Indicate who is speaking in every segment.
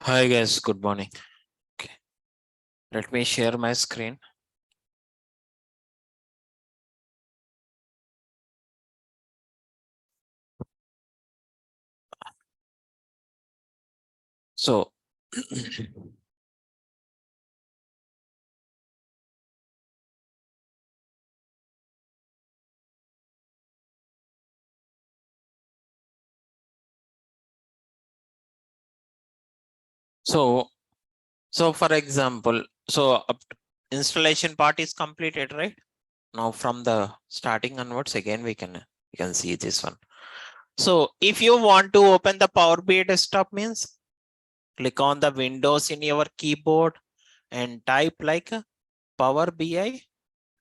Speaker 1: Hi guys, good morning. Okay, let me share my screen. So, so, so for example, installation part is completed, right? Now from the starting onwards, again we can see this one. So if you want to open the Power BI desktop means click on the Windows in your keyboard and type like Power BI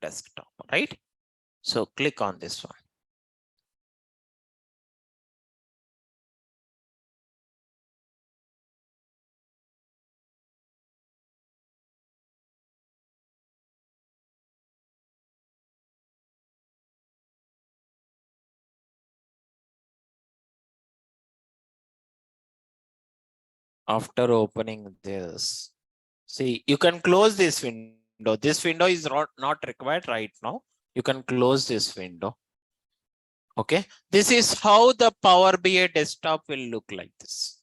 Speaker 1: desktop, right? So click on this one. After opening this, see, you can close this window. This window is not required right now. You can close this window. Okay, this is how the Power BI desktop will look like this.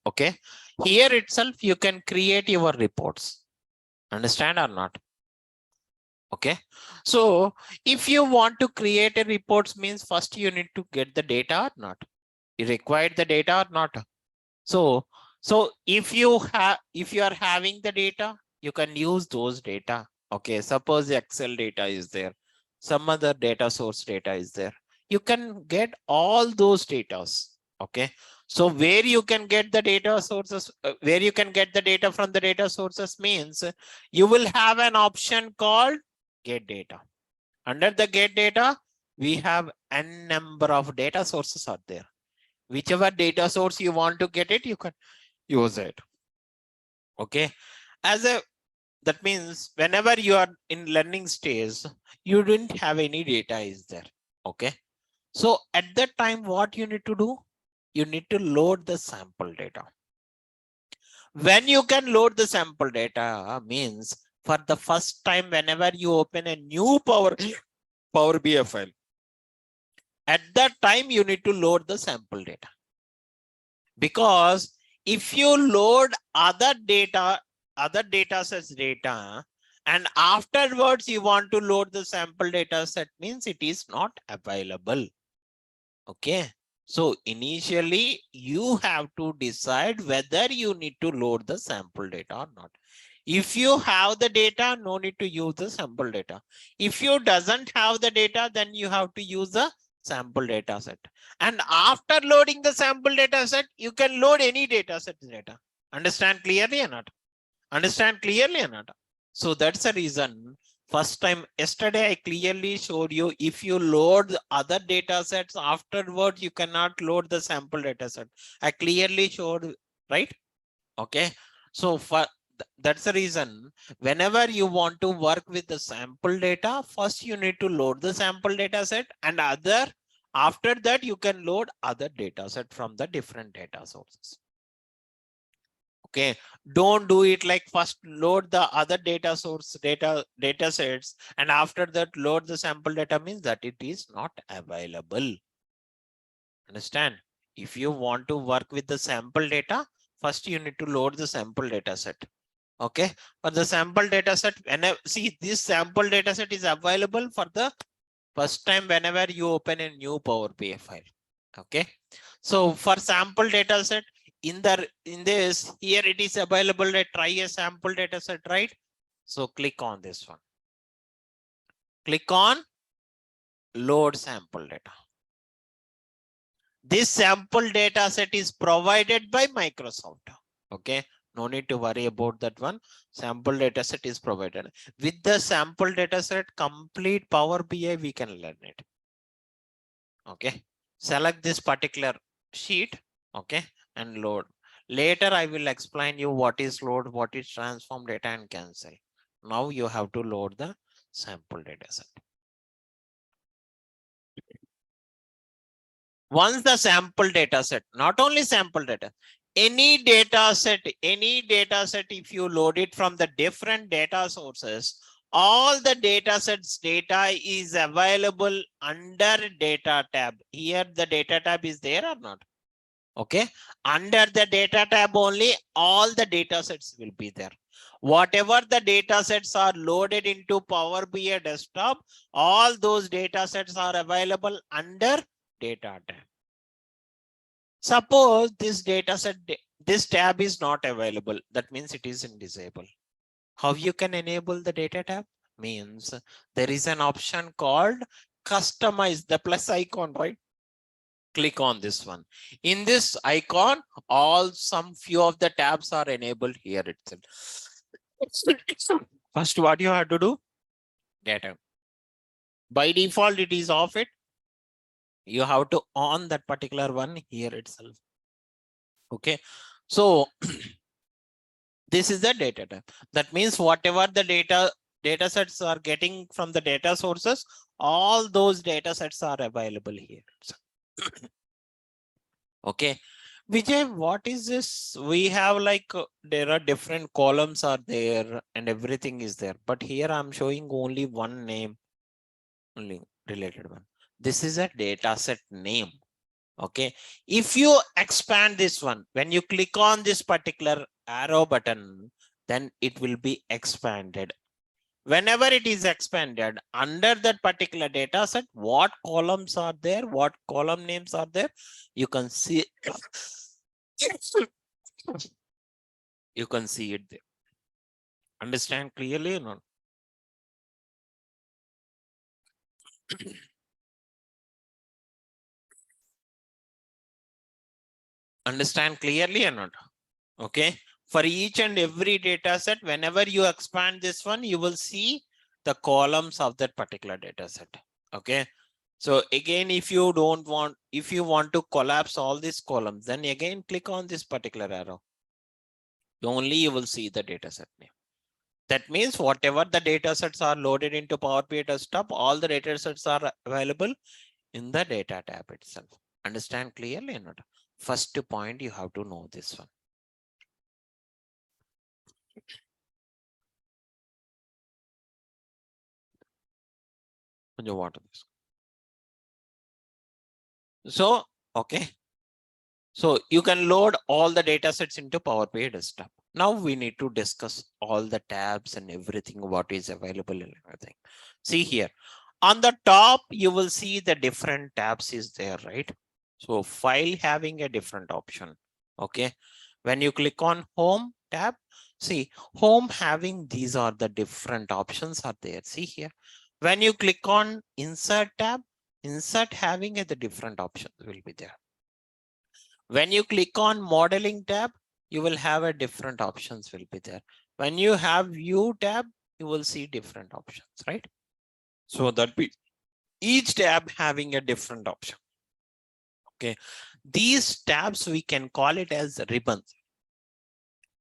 Speaker 1: Okay, here itself you can create your reports. Understand or not? Okay, so if you want to create a reports means first you need to get the data or not. You require the data or not. So if you are having the data, you can use those data. Okay, suppose Excel data is there, some other data source data is there. You can get all those data. Okay, so where you can get the data sources, where you can get the data from the data sources means you will have an option called get data. Under the get data, we have n number of data sources are there. Whichever data source you want to get it, you can use it. Okay, that means whenever you are in learning stage, you didn't have any data is there. Okay, so at that time what you need to do, you need to load the sample data. When you can load the sample data means for the first time whenever you open a new Power BI file, at that time you need to load the sample data. Because if you load other data sets data, and afterwards you want to load the sample data set means it is not available. Okay, so initially you have to decide whether you need to load the sample data or not. If you have the data, no need to use the sample data. If you doesn't have the data, then you have to use the sample data set. And after loading the sample data set, you can load any data set data. Understand clearly or not? Understand clearly or not? So that's the reason. First time yesterday I clearly showed you, if you load other data sets afterward, you cannot load the sample data set. I clearly showed, right? Okay, so that's the reason whenever you want to work with the sample data, first you need to load the sample data set, and after that you can load other data set from the different data sources. Okay, don't do it like first load the other data source data sets and after that load the sample data means that it is not available. Understand? If you want to work with the sample data, first you need to load the sample data set. Okay, for the sample data set, whenever see this sample data set is available for the first time whenever you open a new Power BI file. Okay, so for sample data set, in this here it is available. Try a sample data set, right? So click on this one. Click on load sample data. This sample data set is provided by Microsoft. Okay, no need to worry about that one. Sample data set is provided. With the sample data set, complete Power BI, we can learn it. Okay, select this particular sheet. Okay, and load. Later, I will explain you what is load, what is transform data and cancel. Now you have to load the sample data set. Once the sample data set, not only sample data, any data set, if you load it from the different data sources, all the data sets data is available under data tab. Here the data tab is there or not? Okay, under the data tab only all the data sets will be there. Whatever the data sets are loaded into Power BI desktop, all those data sets are available under data tab. Suppose this data set, this tab is not available, that means it is in disable. How you can enable the data tab? Means there is an option called customize, the plus icon, right? Click on this one. In this icon, some few of the tabs are enabled here itself. First, what you have to do? Data. By default, it is off it. You have to on that particular one here itself. Okay. So this is the data tab. That means whatever the data sets are getting from the data sources, all those data sets are available here. Okay. Vijay, what is this? We have like, there are different columns are there and everything is there. But here I'm showing only one name, only related one. This is a data set name. Okay. If you expand this one, when you click on this particular arrow button, then it will be expanded. Whenever it is expanded under that particular data set, what columns are there, what column names are there, you can see. You can see it there. Understand clearly or not? Understand clearly or not? Okay. For each and every data set, whenever you expand this one, you will see the columns of that particular data set. Okay. So again, if you want to collapse all these columns, then again click on this particular arrow. Only you will see the data set name. That means whatever the data sets are loaded into Power BI desktop, all the data sets are available in the data tab itself. Understand clearly or not? First point, you have to know this one. So, okay. So you can load all the data sets into Power BI desktop. Now we need to discuss all the tabs and everything, what is available and everything. See here on the top, you will see the different tabs is there, right? So file having a different option. Okay. When you click on home tab, see home having these are the different options are there. See here. When you click on insert tab, insert having a the different options will be there. When you click on modeling tab, you will have a different options will be there. When you have view tab, you will see different options, right? So that be each tab having a different option. Okay. These tabs, we can call it as ribbons.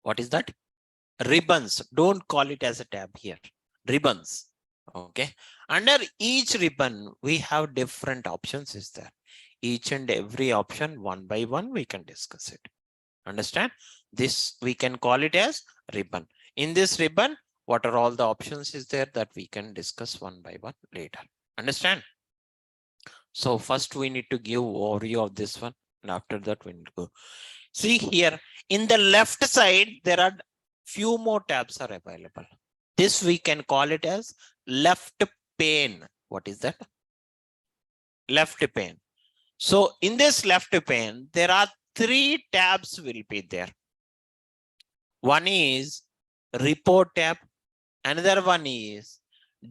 Speaker 1: What is that? Ribbons. Don't call it as a tab here. Ribbons. Okay. Under each ribbon, we have different options is there. Each and every option one by one, we can discuss it. Understand? This we can call it as ribbon. In this ribbon, what are all the options is there that we can discuss one by one later. Understand? So first we need to give overview of this one, and after that we need to go. See here in the left side, there are few more tabs are available. This we can call it as left pane. What is that? Left pane. So in this left pane, there are 3 tabs will be there. One is report tab. Another one is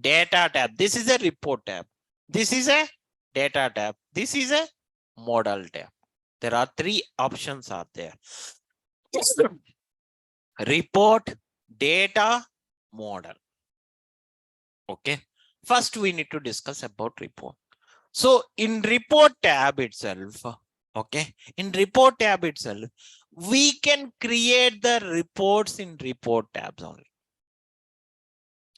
Speaker 1: data tab. This is a report tab. This is a data tab. This is a model tab. There are 3 options are there. Report, data, model. Okay. First, we need to discuss about report. So in report tab itself, okay, in report tab itself, we can create the reports in report tabs only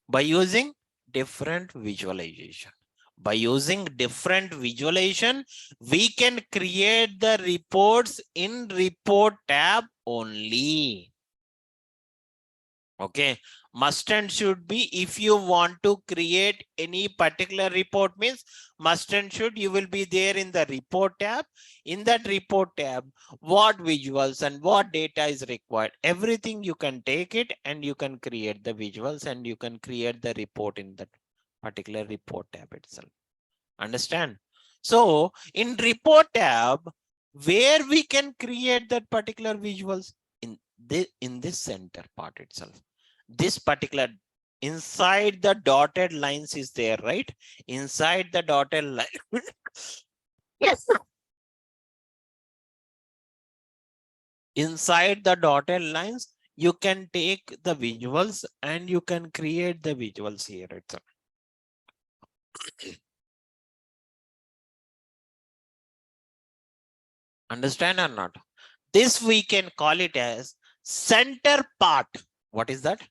Speaker 1: by using different visualization. By using different visualization, we can create the reports in report tab only. Okay, must and should be, if you want to create any particular report, means must and should, you will be there in the report tab. In that report tab, what visuals and what data is required, everything you can take it and you can create the visuals and you can create the report in that particular report tab itself. Understand? So in report tab, where we can create that particular visuals, in this center part itself. This particular, inside the dotted lines is there, right? Inside the dotted line. Yes. Inside the dotted lines, you can take the visuals and you can create the visuals here itself. Understand or not? This we can call it as center part. What is that?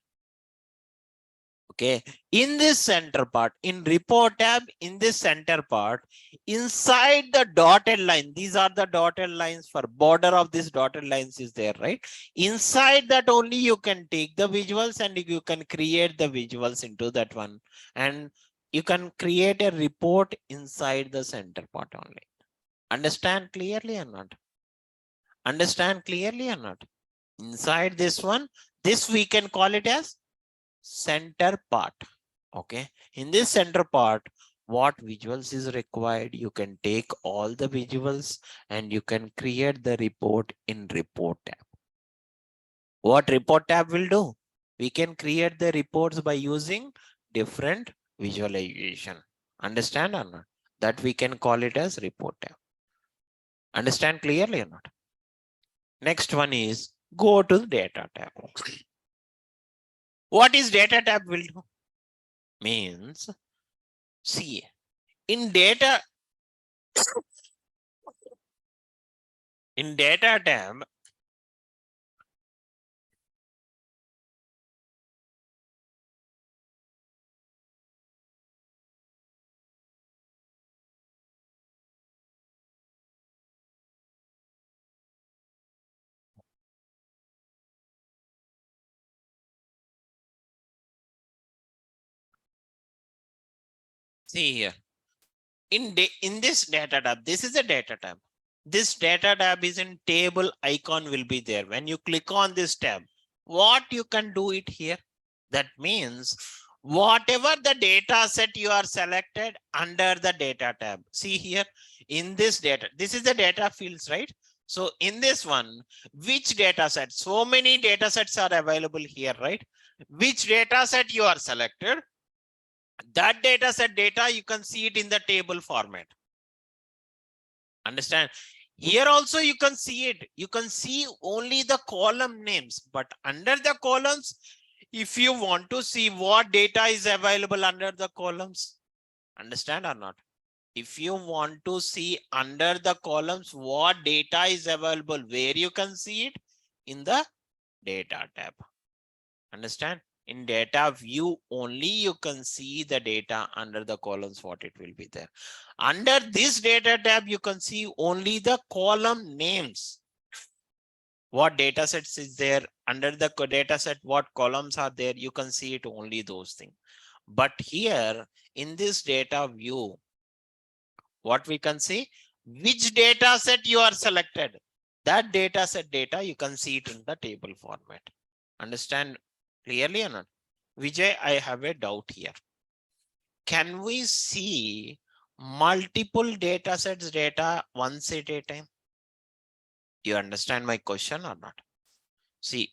Speaker 1: Okay, in this center part, in report tab, in this center part, inside the dotted line, these are the dotted lines, for border of this dotted lines is there, right? Inside that only you can take the visuals and you can create the visuals into that one. And you can create a report inside the center part only. Understand clearly or not? Understand clearly or not? Inside this one, this we can call it as center part. Okay, in this center part, what visuals is required, you can take all the visuals and you can create the report in report tab. What report tab will do? We can create the reports by using different visualization. Understand or not? That we can call it as report tab. Understand clearly or not? Next one is go to the data tab. What is data tab will do? Means, see, in data tab, see here, in this data tab, this is a data tab. This data tab is in table icon will be there. When you click on this tab, what you can do it here? That means whatever the data set you are selected under the data tab. See here in this data, this is the data fields, right? So in this one, which data set? So many data sets are available here, right? Which data set you are selected? That data set data, you can see it in the table format. Understand? Here also you can see it. You can see only the column names, but under the columns, if you want to see what data is available under the columns, understand or not? If you want to see under the columns what data is available, where you can see it? In the data tab. Understand? In data view only you can see the data under the columns, what it will be there. Under this data tab, you can see only the column names. What data sets is there under the data set, what columns are there, you can see it only those things. But here in this data view, what we can see, which data set you are selected, that data set data you can see it in the table format. Understand clearly or not? Vijay, I have a doubt here. Can we see multiple data sets data once at a time? Do you understand my question or not? See,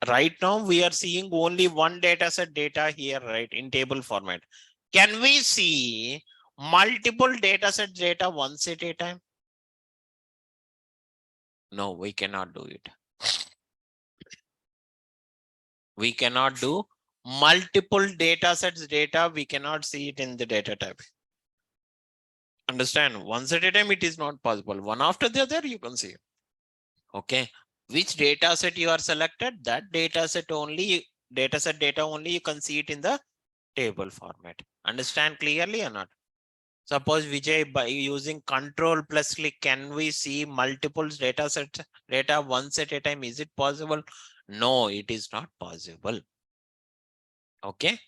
Speaker 1: right now we are seeing only one data set data here, right, in table format. Can we see multiple data sets data once at a time? No, we cannot do it. We cannot do multiple data sets data. We cannot see it in the data tab. Understand? Once at a time, it is not possible. One after the other, you can see. Okay. Which data set you are selected, that data set only, data set data only, you can see it in the table format. Understand clearly or not? Suppose Vijay, by using control plus click, can we see multiple data sets, data once at a time? Is it possible? No, it is not possible. Okay.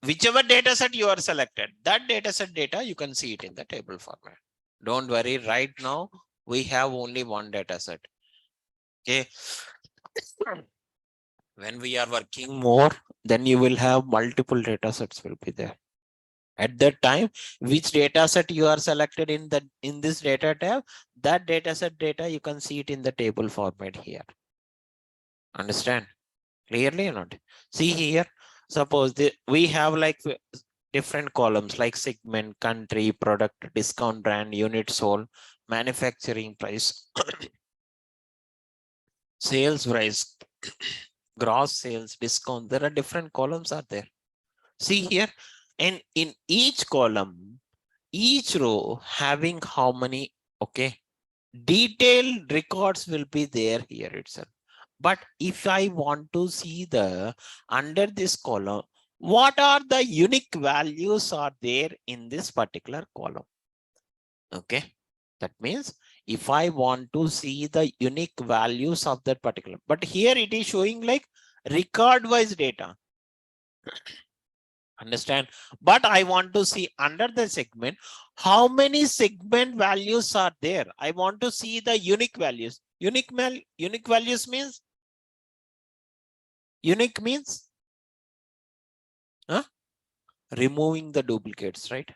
Speaker 1: Whichever data set you are selected, that data set data, you can see it in the table format. Don't worry, right now we have only one data set. Okay. When we are working more, then you will have multiple data sets will be there. At that time, which data set you are selected in this data tab, that data set data, you can see it in the table format here. Understand clearly or not? See here, suppose we have like different columns like segment, country, product, discount, brand, unit sold, manufacturing price, sales price, gross sales, discount. There are different columns are there. See here, and in each column, each row having how many, okay, detailed records will be there here itself. But if I want to see the under this column, what are the unique values are there in this particular column? Okay, that means if I want to see the unique values of that particular, but here it is showing like record wise data. Understand? But I want to see under the segment, how many segment values are there? I want to see the unique values. Unique values means huh? Removing the duplicates, right?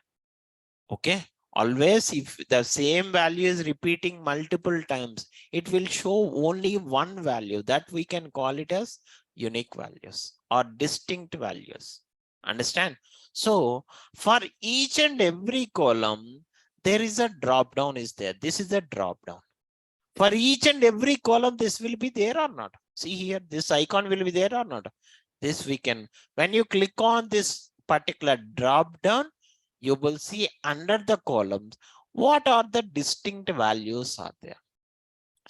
Speaker 1: Okay. Always if the same value is repeating multiple times, it will show only one value that we can call it as unique values or distinct values. Understand? So for each and every column, there is a drop down is there. This is a drop down. For each and every column, this will be there or not. See here, this icon will be there or not. This we can, when you click on this particular drop down, you will see under the columns, what are the distinct values are there.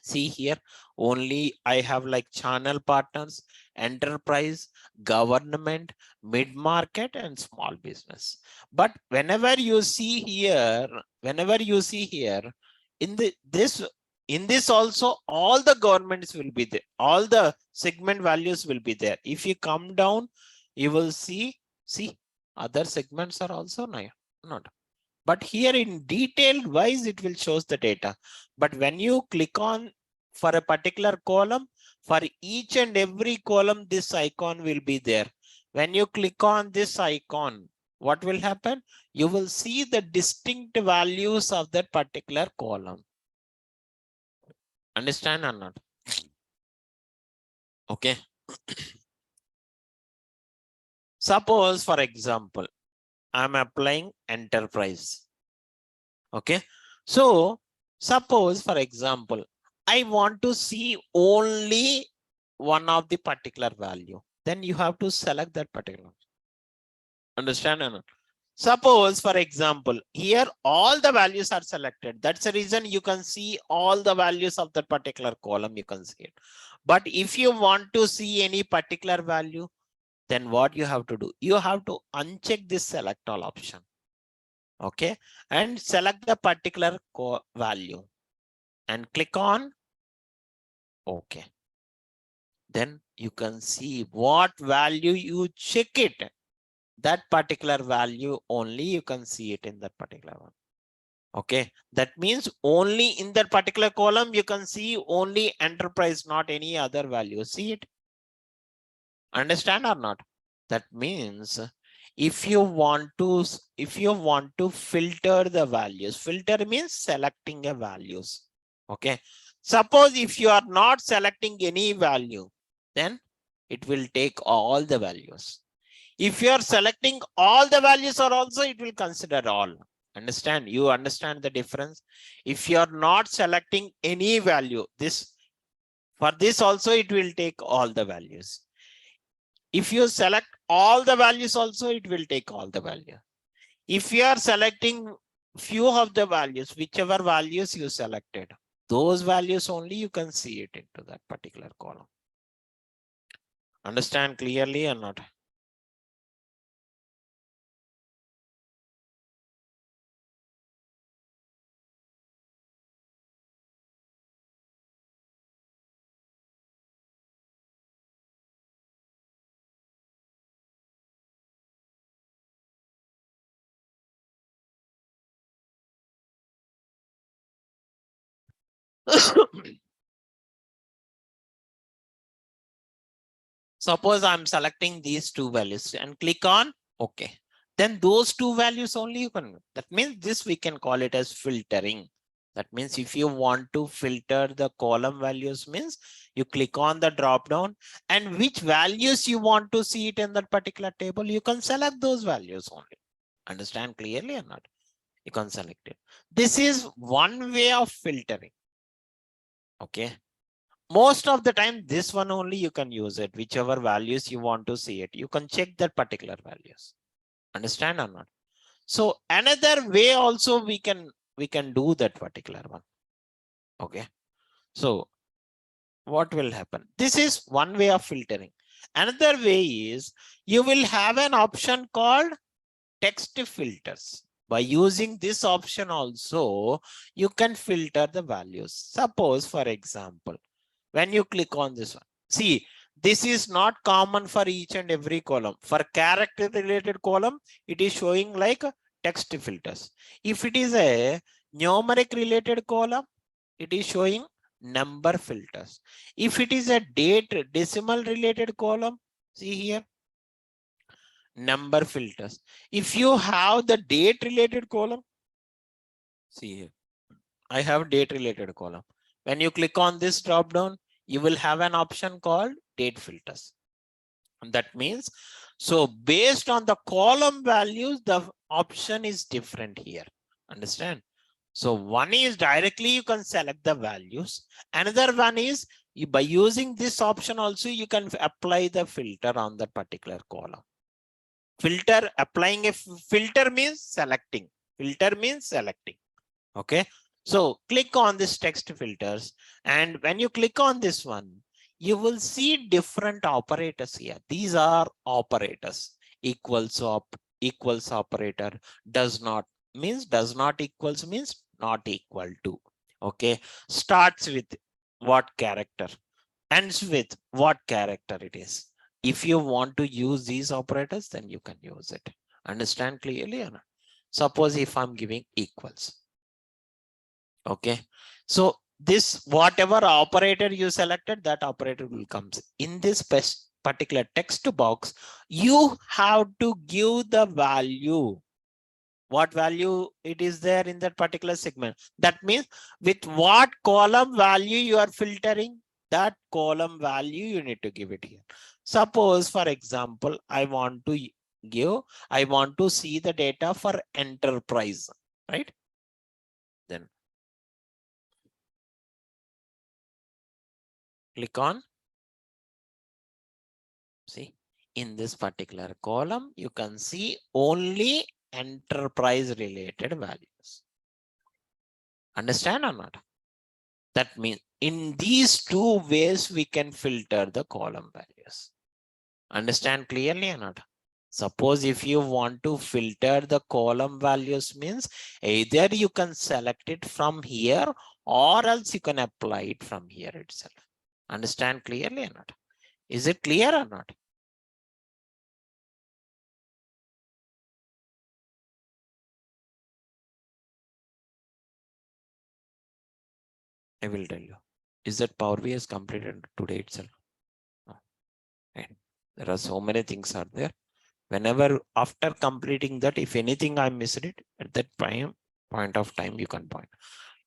Speaker 1: See here, only I have like channel partners, enterprise, government, mid-market, and small business. But whenever you see here, in this also, all the governments will be there. All the segment values will be there. If you come down, you will see other segments are also not. But here in detailed wise, it will shows the data. But when you click on for a particular column, for each and every column, this icon will be there. When you click on this icon, what will happen? You will see the distinct values of that particular column. Understand or not? Okay. Suppose, for example, I'm applying enterprise. Okay. So suppose, for example, I want to see only one of the particular value. Then you have to select that particular. Understand or not? Suppose, for example, here all the values are selected. That's the reason you can see all the values of that particular column. You can see it. But if you want to see any particular value, then what you have to do? You have to uncheck this select all option. Okay, and select the particular value and click on OK. Then you can see what value you check it. That particular value only you can see it in that particular one. Okay, that means only in that particular column you can see only enterprise, not any other value. See it? Understand or not? That means if you want to filter the values, filter means selecting a values. Okay, suppose if you are not selecting any value, then it will take all the values. If you are selecting all the values or also, it will consider all. Understand? You understand the difference? If you are not selecting any value, for this also it will take all the values. If you select all the values also, it will take all the value. If you are selecting few of the values, whichever values you selected, those values only you can see it into that particular column. Understand clearly or not? Suppose I'm selecting these two values and click on OK. Then those two values only you can. That means this we can call it as filtering. That means if you want to filter the column values means you click on the drop down and which values you want to see it in that particular table, you can select those values only. Understand clearly or not? You can select it. This is one way of filtering. Okay. Most of the time, this one only you can use it, whichever values you want to see it. You can check that particular values. Understand or not? So another way also we can do that particular one. Okay. So what will happen? This is one way of filtering. Another way is you will have an option called text filters. By using this option also, you can filter the values. Suppose, for example, when you click on this one, see, this is not common for each and every column. For character related column, it is showing like text filters. If it is a numeric related column, it is showing number filters. If it is a date decimal related column, see here, number filters. If you have the date related column, see here, I have date related column. When you click on this drop down, you will have an option called date filters. And that means, so based on the column values, the option is different here. Understand? So one is directly you can select the values. Another one is by using this option also you can apply the filter on that particular column. Filter, applying a filter means selecting. Filter means selecting. Okay. So click on this text filters. And when you click on this one, you will see different operators here. These are operators. Equals operator, does not equals means not equal to. Okay. Starts with what character, ends with what character it is. If you want to use these operators, then you can use it. Understand clearly or not? Suppose if I'm giving equals. Okay. So this whatever operator you selected, that operator will come in this particular text box. You have to give the value. What value it is there in that particular segment. That means with what column value you are filtering, that column value you need to give it here. Suppose, for example, I want to see the data for enterprise, right? Then click on, see, in this particular column, you can see only enterprise related values. Understand or not? That means in these two ways, we can filter the column values. Understand clearly or not? Suppose if you want to filter the column values means either you can select it from here or else you can apply it from here itself. Understand clearly or not? Is it clear or not? I will tell you. Is that Power BI is completed today itself? No. Right. There are so many things are there. Whenever after completing that, if anything I missed it, at that point of time, you can point.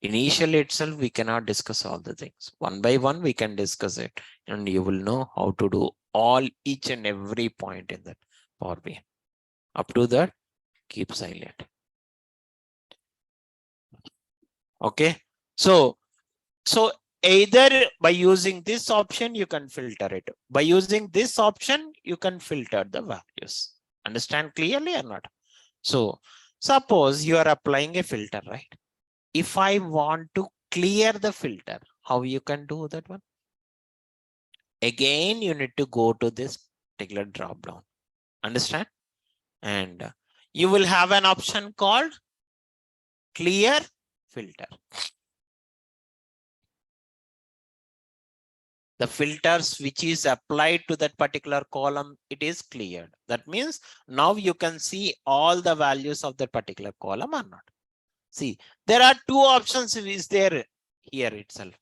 Speaker 1: Initially itself, we cannot discuss all the things. One by one, we can discuss it. And you will know how to do each and every point in that Power BI. Up to that, keep silent. Okay. So either by using this option, you can filter it. By using this option, you can filter the values. Understand clearly or not? So suppose you are applying a filter, right? If I want to clear the filter, how you can do that one? Again, you need to go to this particular drop down. Understand? And you will have an option called clear filter. The filters which is applied to that particular column, it is cleared. That means now you can see all the values of that particular column or not. See, there are two options is there here itself.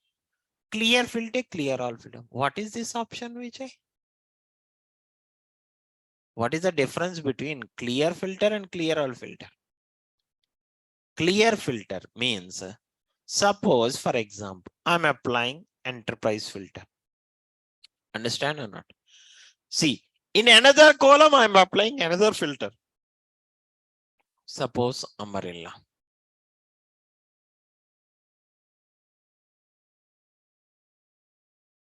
Speaker 1: Clear filter, clear all filter. What is this option, Vijay? What is the difference between clear filter and clear all filter? Clear filter means, suppose for example, I'm applying enterprise filter. Understand or not? See, in another column, I'm applying another filter. Suppose umbrella.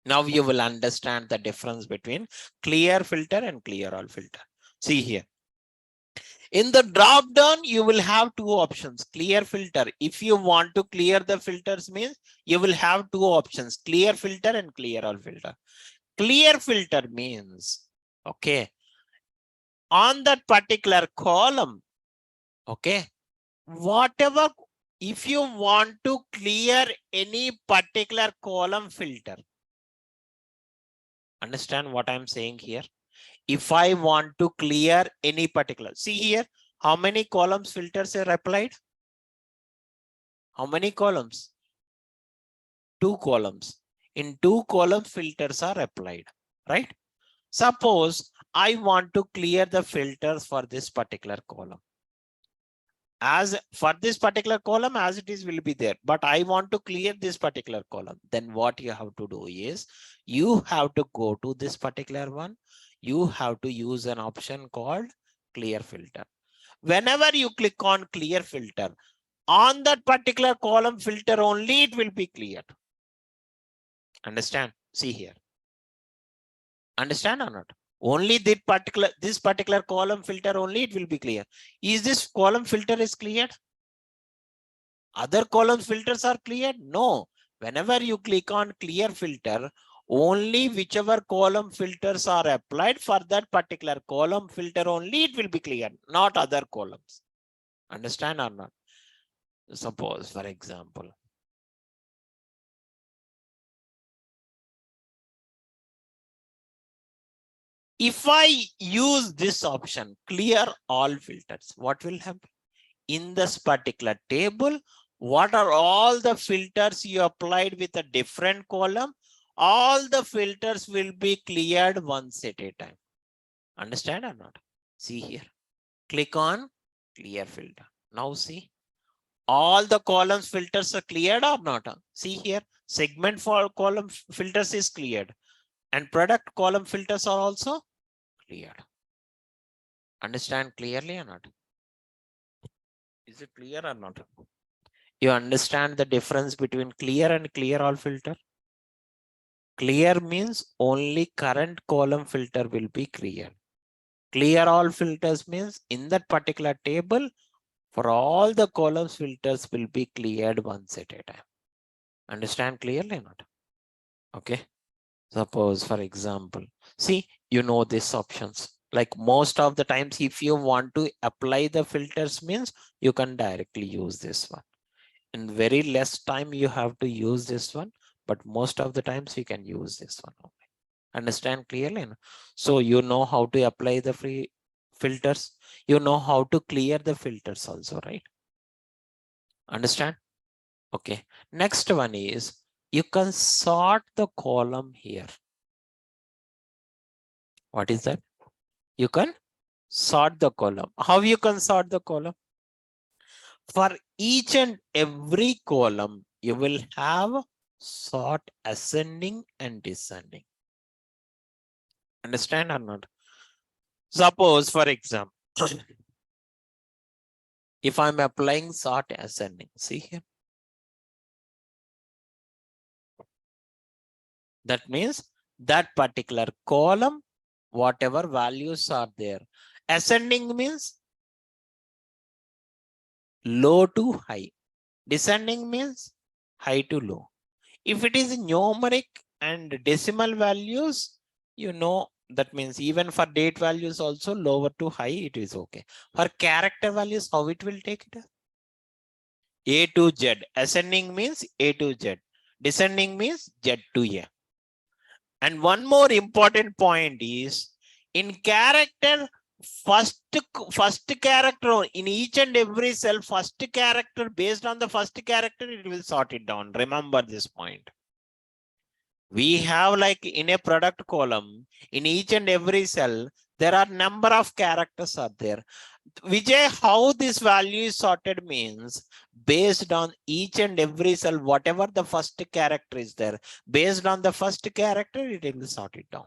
Speaker 1: Now you will understand the difference between clear filter and clear all filter. See here. In the drop down, you will have two options. Clear filter. If you want to clear the filters means you will have two options. Clear filter and clear all filter. Clear filter means, okay, on that particular column, okay, whatever, if you want to clear any particular column filter, understand what I'm saying here? If I want to clear any particular, see here, how many columns filters are applied? How many columns? 2 columns. In 2 columns, filters are applied, right? Suppose I want to clear the filters for this particular column. As for this particular column, as it is will be there, but I want to clear this particular column. Then what you have to do is you have to go to this particular one. You have to use an option called clear filter. Whenever you click on clear filter, on that particular column filter only, it will be cleared. Understand? See here. Understand or not? Only this particular column filter only, it will be clear. Is this column filter is cleared? Other column filters are cleared? No. Whenever you click on clear filter, only whichever column filters are applied for that particular column filter only, it will be cleared, not other columns. Understand or not? Suppose, for example, if I use this option, clear all filters, what will happen? In this particular table, what are all the filters you applied with a different column? All the filters will be cleared once at a time. Understand or not? See here. Click on clear filter. Now see. All the columns filters are cleared or not? See here. Segment for column filters is cleared. And product column filters are also cleared. Understand clearly or not? Is it clear or not? You understand the difference between clear and clear all filter? Clear means only current column filter will be clear. Clear all filters means in that particular table, for all the columns filters will be cleared once at a time. Understand clearly or not? Okay. Suppose, for example, see, you know these options. Like most of the times, if you want to apply the filters means you can directly use this one. In very less time, you have to use this one, but most of the times you can use this one only. Understand clearly? So you know how to apply the free filters. You know how to clear the filters also, right? Understand? Okay. Next one is you can sort the column here. What is that? You can sort the column. How you can sort the column? For each and every column, you will have sort ascending and descending. Understand or not? Suppose, for example, if I'm applying sort ascending, see here. That means that particular column, whatever values are there. Ascending means low to high. Descending means high to low. If it is numeric and decimal values, you know, that means even for date values also lower to high, it is okay. For character values, how it will take it? A to Z. Ascending means A to Z. Descending means Z to A. And one more important point is in character, first character in each and every cell, first character, based on the first character, it will sort it down. Remember this point. We have like in a product column, in each and every cell, there are number of characters are there. Vijay, how this value is sorted means based on each and every cell, whatever the first character is there, based on the first character, it will sort it down.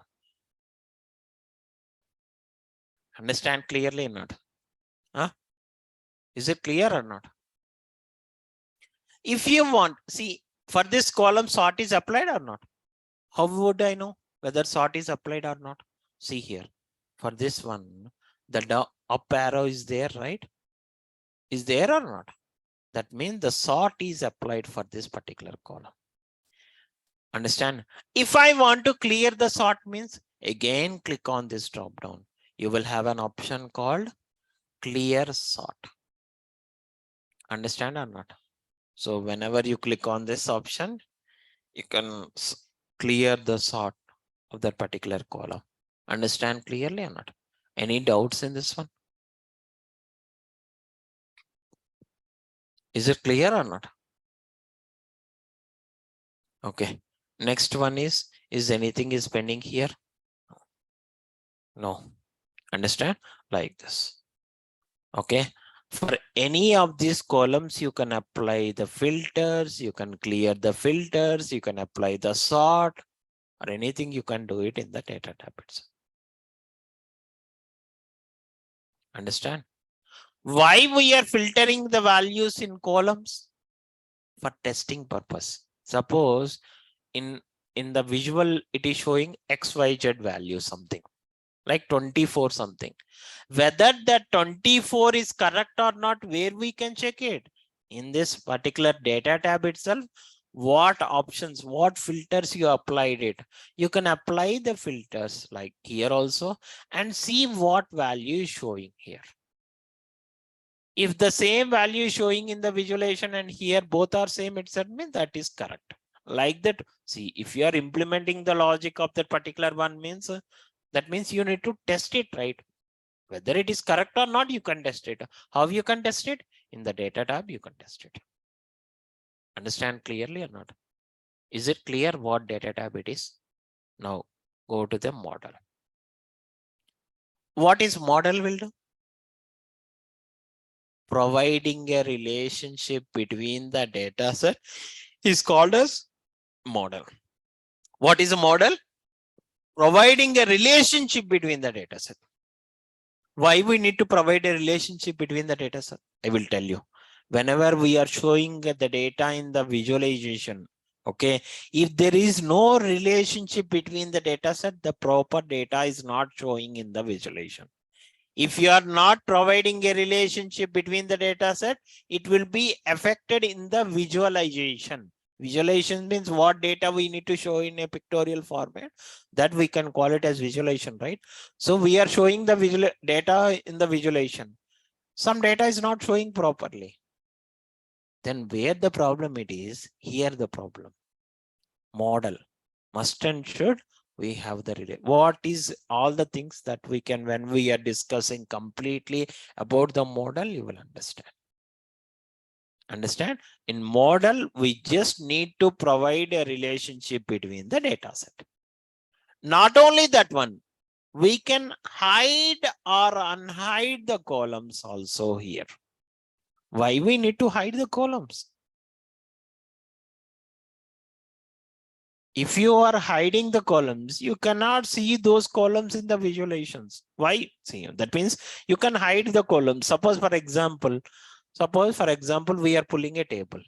Speaker 1: Understand clearly or not? Huh? Is it clear or not? If you want, see, for this column, sort is applied or not? How would I know whether sort is applied or not? See here, for this one, the up arrow is there, right? Is there or not? That means the sort is applied for this particular column. Understand? If I want to clear the sort means, again, click on this drop down. You will have an option called clear sort. Understand or not? So whenever you click on this option, you can clear the sort of that particular column. Understand clearly or not? Any doubts in this one? Is it clear or not? Okay. Next one is anything is pending here? No. Understand? Like this. Okay. For any of these columns, you can apply the filters, you can clear the filters, you can apply the sort, or anything you can do it in the data tab itself. Understand? Why we are filtering the values in columns? For testing purpose. Suppose in the visual, it is showing XYZ value something like 24 something. Whether that 24 is correct or not, where we can check it? In this particular data tab itself, what options, what filters you applied it. You can apply the filters like here also and see what value is showing here. If the same value is showing in the visualization and here both are same, it means that is correct. Like that, see, if you are implementing the logic of that particular one means, that means you need to test it, right? Whether it is correct or not, you can test it. How you can test it? In the data tab, you can test it. Understand clearly or not? Is it clear what data tab it is? Now go to the model. What is model will do? Providing a relationship between the data set is called as model. What is a model? Providing a relationship between the data set. Why we need to provide a relationship between the data set? I will tell you. Whenever we are showing the data in the visualization, okay, if there is no relationship between the data set, the proper data is not showing in the visualization. If you are not providing a relationship between the data set, it will be affected in the visualization. Visualization means what data we need to show in a pictorial format, that we can call it as visualization, right? So we are showing the visual data in the visualization. Some data is not showing properly. Then where the problem it is, here the problem. Model must and should we have the what is all the things that we can, when we are discussing completely about the model, you will understand. In model, we just need to provide a relationship between the data set. Not only that one, we can hide or unhide the columns also here. Why we need to hide the columns? If you are hiding the columns, you cannot see those columns in the visualizations. Why? See, that means you can hide the columns. Suppose for example, we are pulling a table.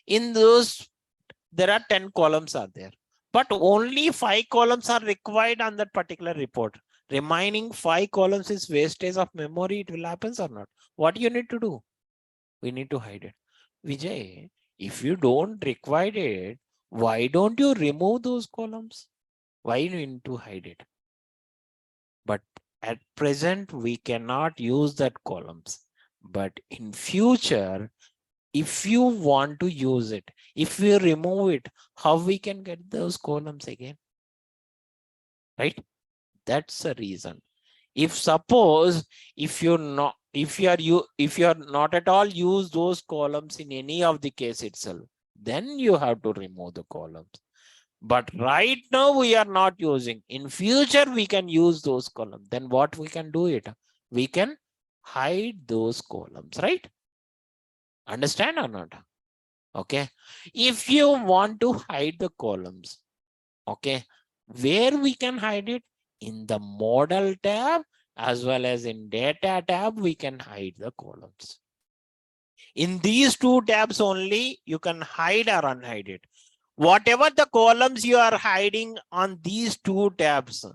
Speaker 1: In those, there are 10 columns are there, but only 5 columns are required on that particular report. Remaining 5 columns is wastage of memory. It will happen or not? What you need to do? We need to hide it. Vijay, if you don't require it, why don't you remove those columns? Why you need to hide it? But at present, we cannot use that columns. But in future, if you want to use it, if we remove it, how we can get those columns again? Right? That's the reason. If suppose, if you are not at all use those columns in any of the case itself, then you have to remove the columns. But right now we are not using. In future we can use those columns. Then what we can do it? We can hide those columns, right? Understand or not? Okay. If you want to hide the columns, okay, where we can hide it? In the model tab as well as in data tab, we can hide the columns. In these two tabs only, you can hide or unhide it. Whatever the columns you are hiding on these two tabs,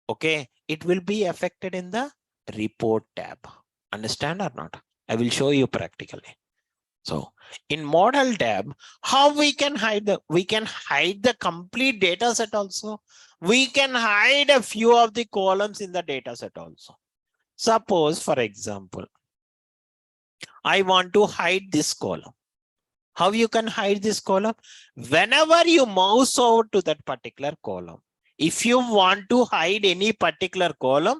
Speaker 1: okay, it will be affected in the report tab. Understand or not? I will show you practically. So in model tab, how we can hide the complete data set also. We can hide a few of the columns in the data set also. Suppose, for example, I want to hide this column. How you can hide this column? Whenever you mouse over to that particular column, if you want to hide any particular column,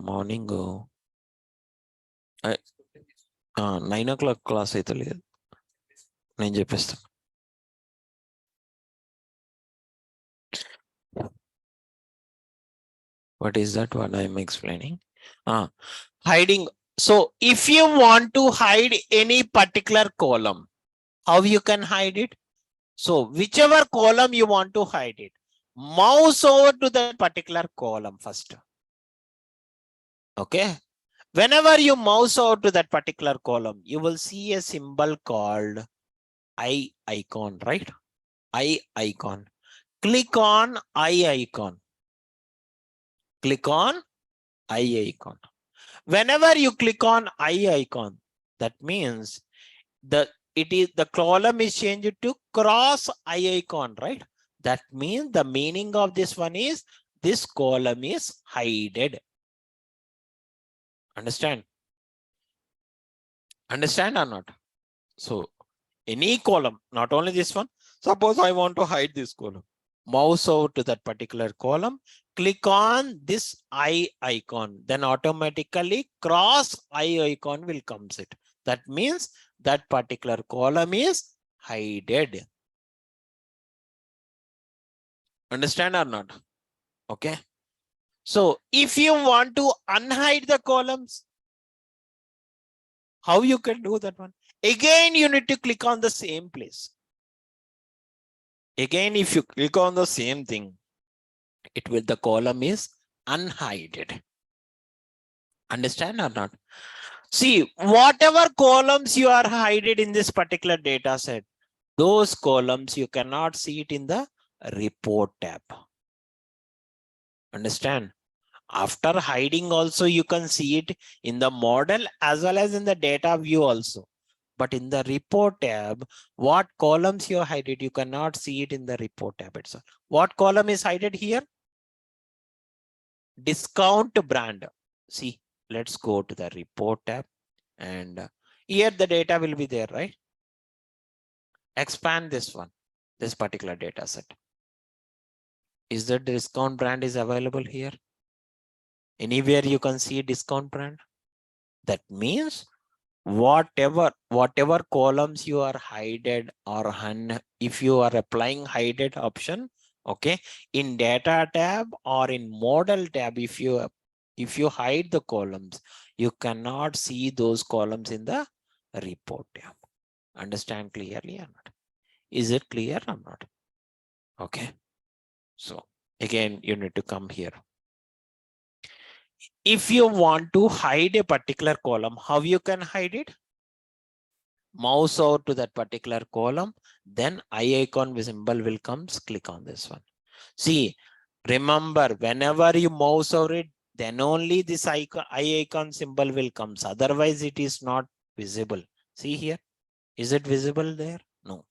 Speaker 1: morning 9 o'clock class అయితే లేదు నేను చెప్పేస్తాను. What is that? What I am explaining? Hiding. So if you want to hide any particular column, how you can hide it? So whichever column you want to hide it, mouse over to that particular column first. Okay. Whenever you mouse over to that particular column, you will see a symbol called eye icon, right? Eye icon. Click on eye icon. Click on eye icon. Whenever you click on eye icon, that means the column is changed to cross eye icon, right? That means the meaning of this one is this column is hidden. Understand? Understand or not? So any column, not only this one. Suppose I want to hide this column. Mouse over to that particular column, click on this eye icon, then automatically cross eye icon will comes it. That means that particular column is hidden. Understand or not? Okay. So if you want to unhide the columns, how you can do that one? Again, you need to click on the same place. Again, if you click on the same thing, it will, the column is unhidden. Understand or not? See, whatever columns you are hidden in this particular data set, those columns you cannot see it in the report tab. Understand? After hiding also, you can see it in the model as well as in the data view also. But in the report tab, what columns you hide it, you cannot see it in the report tab itself. What column is hidden here? Discount brand. See, let's go to the report tab, and here the data will be there, right? Expand this one, this particular data set. Is the discount brand is available here? Anywhere you can see discount brand? That means whatever columns you are hidden, or if you are applying hidden option, okay, in data tab or in model tab, if you hide the columns, you cannot see those columns in the report tab. Understand clearly or not? Is it clear or not? Okay. So again, you need to come here. If you want to hide a particular column, how you can hide it? Mouse over to that particular column, then eye icon symbol will come. Click on this one. See, remember, whenever you mouse over it, then only this eye icon symbol will come. Otherwise it is not visible. See here, is it visible there? No.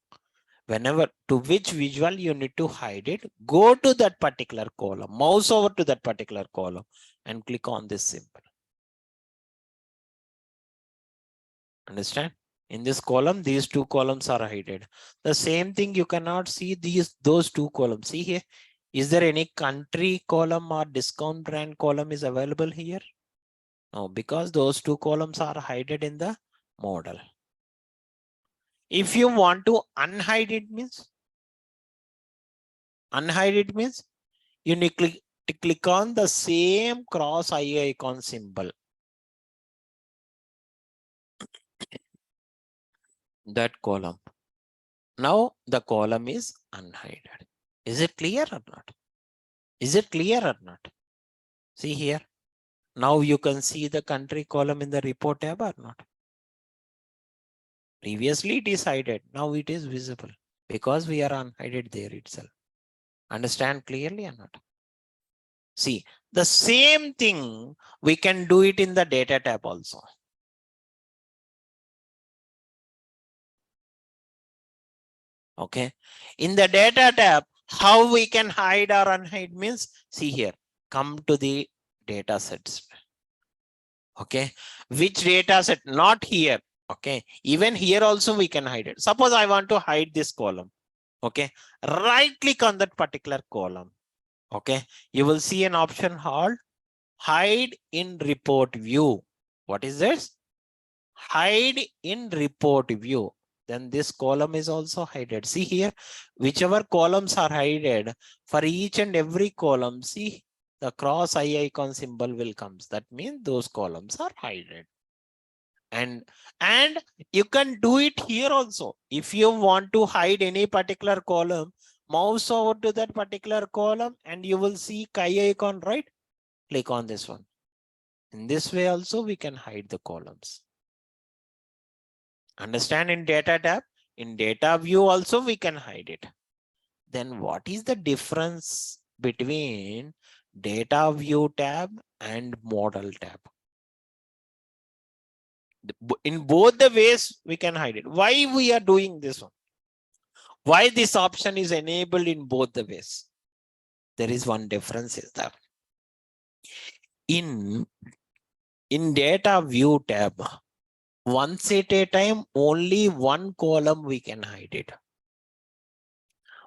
Speaker 1: Whenever, to which visual you need to hide it, go to that particular column, mouse over to that particular column and click on this symbol. Understand? In this column, these two columns are hidden. The same thing, you cannot see those two columns. See here, is there any country column or discount brand column is available here? No, because those two columns are hidden in the model. If you want to unhide it means, you need to click on the same cross eye icon symbol. That column. Now the column is unhidden. Is it clear or not? Is it clear or not? See here. Now you can see the country column in the report tab or not? Previously it is hidden. Now it is visible because we are unhidden there itself. Understand clearly or not? See, the same thing we can do it in the data tab also. Okay. In the data tab, how we can hide or unhide means, see here, come to the data sets. Okay. Which data set? Not here. Okay. Even here also we can hide it. Suppose I want to hide this column. Okay. Right click on that particular column. Okay. You will see an option called hide in report view. What is this? Hide in report view. Then this column is also hidden. See here, whichever columns are hidden, for each and every column, see the cross eye icon symbol will come. That means those columns are hidden. And you can do it here also. If you want to hide any particular column, mouse over to that particular column and you will see eye icon, right? Click on this one. In this way also we can hide the columns. Understand? In data tab, in data view also we can hide it. Then what is the difference between data view tab and model tab? In both the ways we can hide it. Why we are doing this one? Why this option is enabled in both the ways? There is one difference is that in data view tab, once at a time, only one column we can hide it.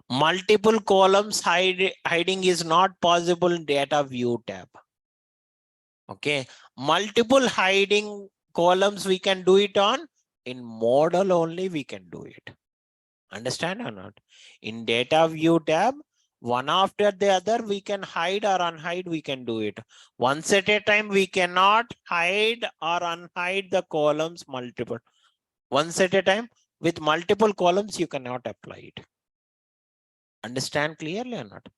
Speaker 1: Multiple columns hiding is not possible in data view tab. Okay, multiple hiding columns we can do it on, in model only we can do it. Understand or not? In data view tab, one after the other we can hide or unhide, we can do it. Once at a time we cannot hide or unhide the columns multiple. Once at a time with multiple columns you cannot apply it. Understand clearly or not?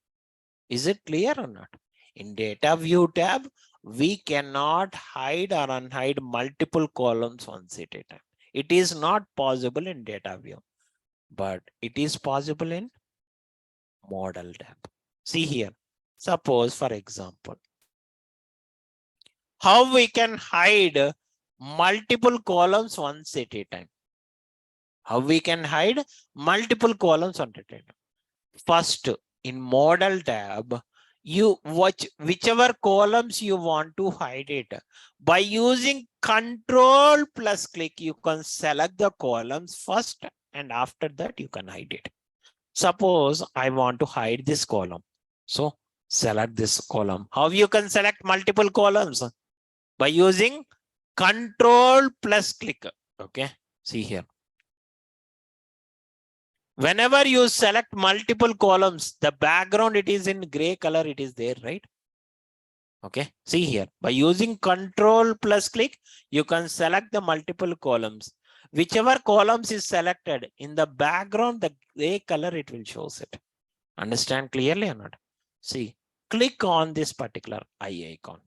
Speaker 1: Is it clear or not? In data view tab, we cannot hide or unhide multiple columns once at a time. It is not possible in data view, but it is possible in model tab. See here, suppose for example, how we can hide multiple columns once at a time. How we can hide multiple columns once at a time. First, in model tab, you watch whichever columns you want to hide it. By using control plus click, you can select the columns first and after that you can hide it. Suppose I want to hide this column. So select this column. How you can select multiple columns? By using control plus click. Okay, see here. Whenever you select multiple columns, the background, it is in gray color, it is there, right? Okay, see here, by using control plus click, you can select the multiple columns. Whichever columns is selected, in the background, the gray color, it will shows it. Understand clearly or not? See, click on this particular eye icon.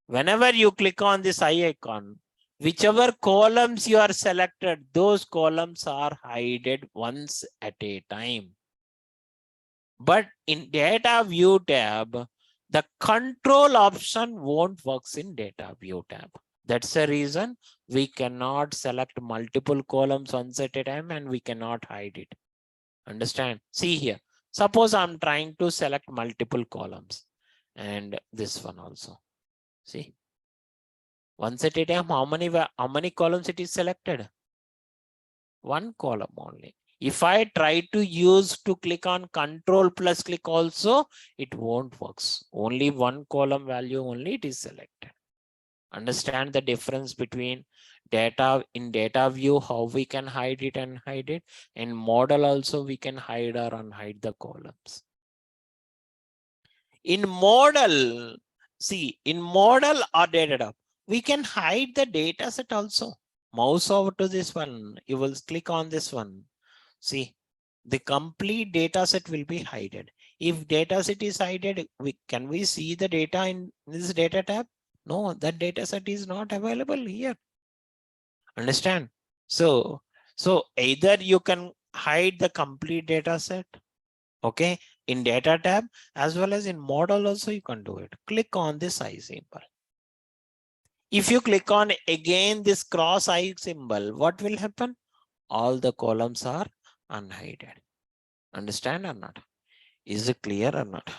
Speaker 1: Whenever you click on this eye icon, whichever columns you are selected, those columns are hidden once at a time. But in data view tab, the control option won't work in data view tab. That's the reason we cannot select multiple columns once at a time and we cannot hide it. Understand? See here. Suppose I'm trying to select multiple columns and this one also. See? Once at a time, how many columns it is selected? One column only. If I try to use to click on control plus click also, it won't works. Only one column value only it is selected. Understand the difference between data in data view, how we can hide it and hide it. In model also we can hide or unhide the columns. In model, see, in model or data tab, we can hide the data set also. Mouse over to this one, you will click on this one. See, the complete data set will be hidden. If data set is hidden, can we see the data in this data tab? No, that data set is not available here. Understand? So either you can hide the complete data set, okay, in data tab, as well as in model also you can do it. Click on this eye symbol. If you click on again this cross eye symbol, what will happen? All the columns are unhidden. Understand or not? Is it clear or not?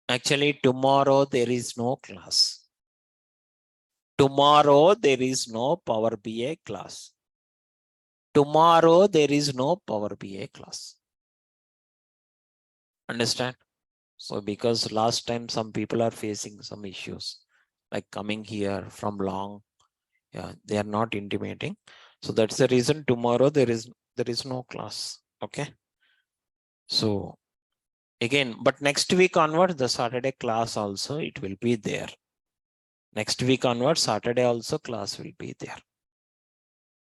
Speaker 1: Actually, tomorrow there is no class. Tomorrow there is no Power BI class. Tomorrow there is no Power BI class. Understand? So because last time some people are facing some issues, like coming here from long, yeah, they are not intimating. So that's the reason tomorrow there is no class. Okay. So again, but next week onward, the Saturday class also it will be there. Next week onward, Saturday also class will be there.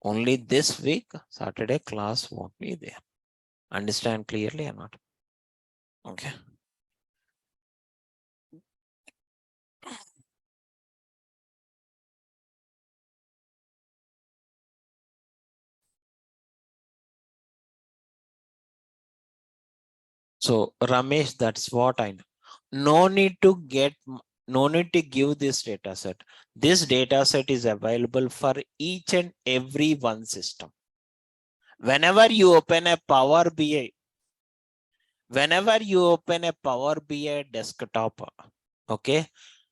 Speaker 1: Only this week, Saturday class won't be there. Understand clearly or not? Okay. So Ramesh, that's what I know. No need to give this data set. This data set is available for each and every one system. Whenever you open a Power BI, desktop, okay.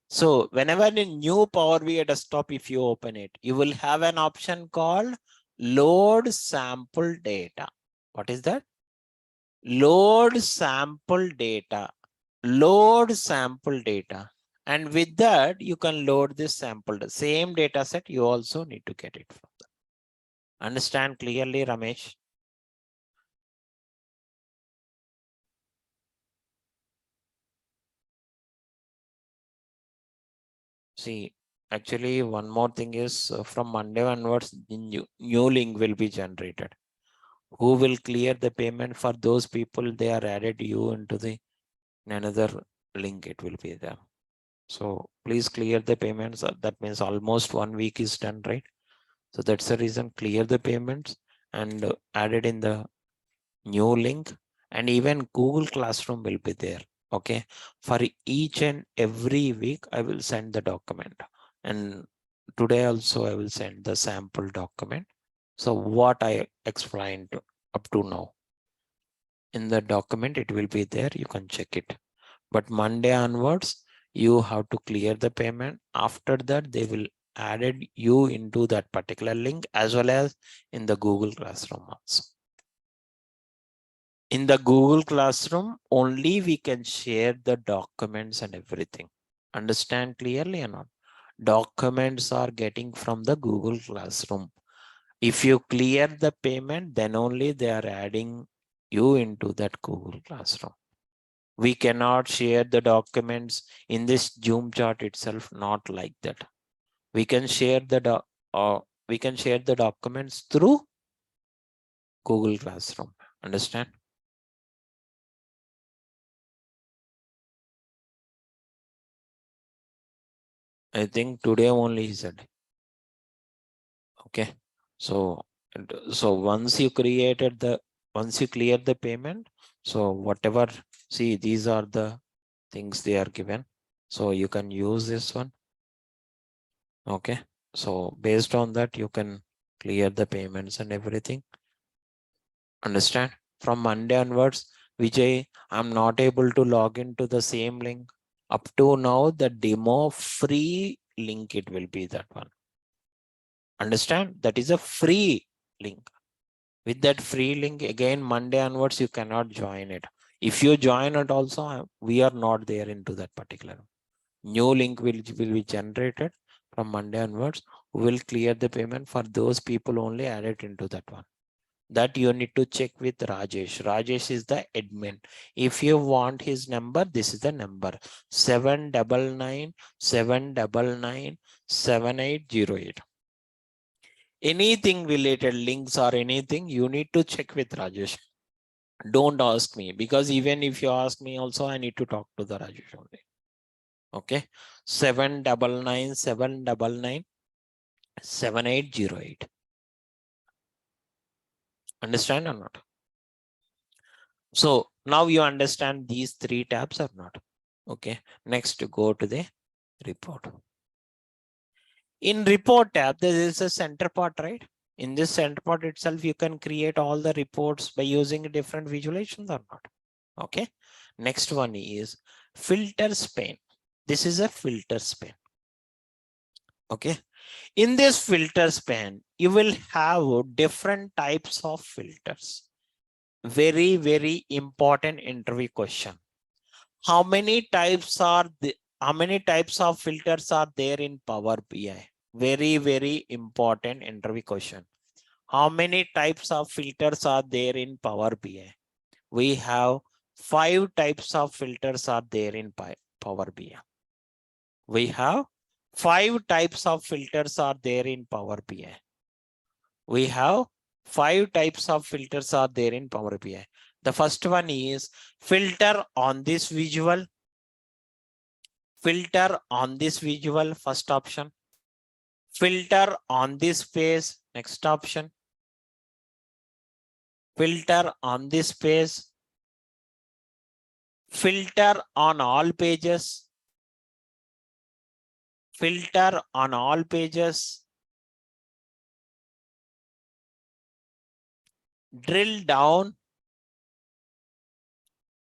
Speaker 1: So whenever a new Power BI desktop, if you open it, you will have an option called load sample data. What is that? Load sample data. Load sample data. And with that, you can load this sample. The same data set, you also need to get it from them. Understand clearly, Ramesh? See, actually, one more thing is from Monday onwards, the new link will be generated. Who will clear the payment for those people? They are added you into the another link. It will be there. So please clear the payments. That means almost 1 week is done, right? So that's the reason. Clear the payments and add it in the new link, and even Google Classroom will be there. Okay, for each and every week I will send the document, and today also I will send the sample document. So what I explained up to now in the document, it will be there, you can check it. But Monday onwards you have to clear the payment. After that they will added you into that particular link, as well as in the Google Classroom also. In the Google Classroom, only we can share the documents and everything. Understand clearly or not? Documents are getting from the Google Classroom. If you clear the payment, then only they are adding you into that Google Classroom. We cannot share the documents in this Zoom chat itself, not like that. We can share the documents through Google Classroom. Understand? I think today only he said. Okay. So once you clear the payment, so whatever, see, these are the things they are given. So you can use this one. Okay. So based on that, you can clear the payments and everything. Understand? From Monday onwards, Vijay, I'm not able to log into the same link. Up to now, the demo free link, it will be that one. Understand? That is a free link. With that free link, again, Monday onwards, you cannot join it. If you join it also, we are not there into that particular. New link will be generated from Monday onwards. We will clear the payment for those people only added into that one. That you need to check with Rajesh. Rajesh is the admin. If you want his number, this is the number 799-799-7808. Anything related links or anything, you need to check with Rajesh. Don't ask me, because even if you ask me also, I need to talk to the Rajesh only. Okay, 799-799-7808. Understand or not? So now you understand these three tabs or not? Okay, next go to the report. In report tab, there is a center part, right? In this center part itself, you can create all the reports by using different visualizations or not. Okay, next one is filters pane. This is a filters pane. Okay, in this filters pane, you will have different types of filters. Very, very important interview question. How many types of filters are there in Power BI? Very, very important interview question. How many types of filters are there in Power BI? We have 5 types of filters are there in Power BI. We have 5 types of filters are there in Power BI. We have 5 types of filters are there in Power BI. The first one is filter on this visual. Filter on this visual, first option. Filter on this page, next option. Filter on this page. Filter on all pages. Filter on all pages. Drill down.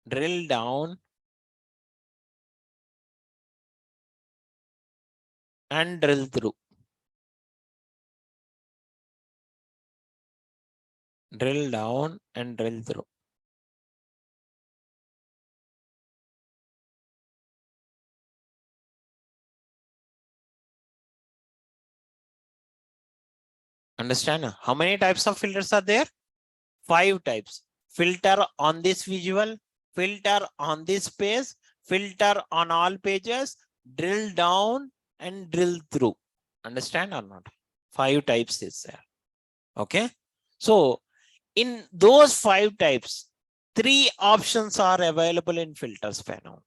Speaker 1: Drill down. And drill through. Drill down and drill through. Understand? How many types of filters are there? 5 types. Filter on this visual, filter on this page, filter on all pages, drill down and drill through. Understand or not? 5 types is there. Okay. So in those 5 types, 3 options are available in filters panel.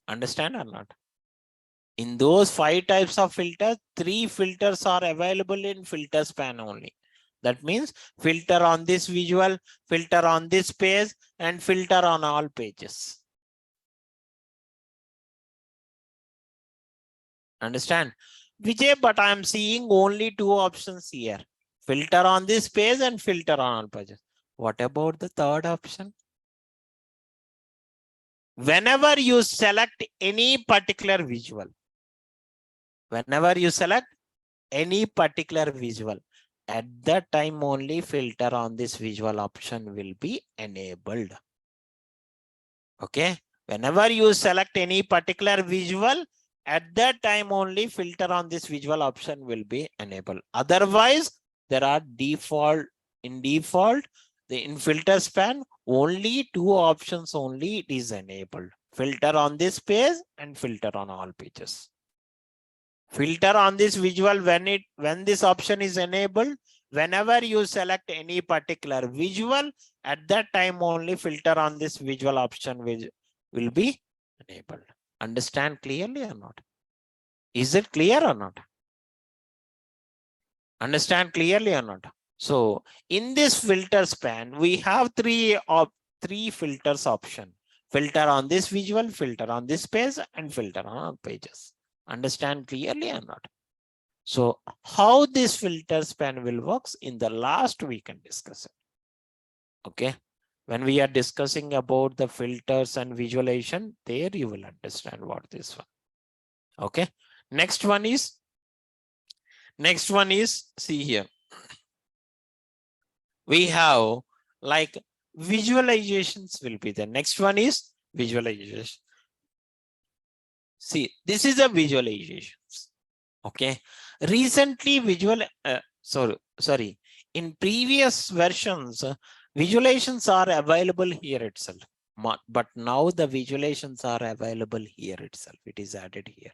Speaker 1: Understand or not? In those 5 types of filters, 3 filters are available in filters panel only. That means filter on this visual, filter on this page, and filter on all pages. Understand? Vijay, but I am seeing only 2 options here. Filter on this page and filter on all pages. What about the third option? Whenever you select any particular visual, whenever you select any particular visual, at that time only filter on this visual option will be enabled. Okay. Whenever you select any particular visual, at that time only filter on this visual option will be enabled. Otherwise, there are default, in filter span, only 2 options only it is enabled. Filter on this page and filter on all pages. Filter on this visual, when this option is enabled, whenever you select any particular visual, at that time only filter on this visual option will be enabled. Understand clearly or not? Is it clear or not? Understand clearly or not? So in this filter span, we have 3 filters option. Filter on this visual, filter on this page, and filter on all pages. Understand clearly or not? So how this filter span will works in the last we can discuss it. Okay. When we are discussing about the filters and visualization, there you will understand what this one. Okay. Next one is, see here. We have like visualizations will be the next one is visualization. See, this is a visualizations. Okay. Recently sorry. In previous versions, visualizations are available here itself. But now the visualizations are available here itself. It is added here.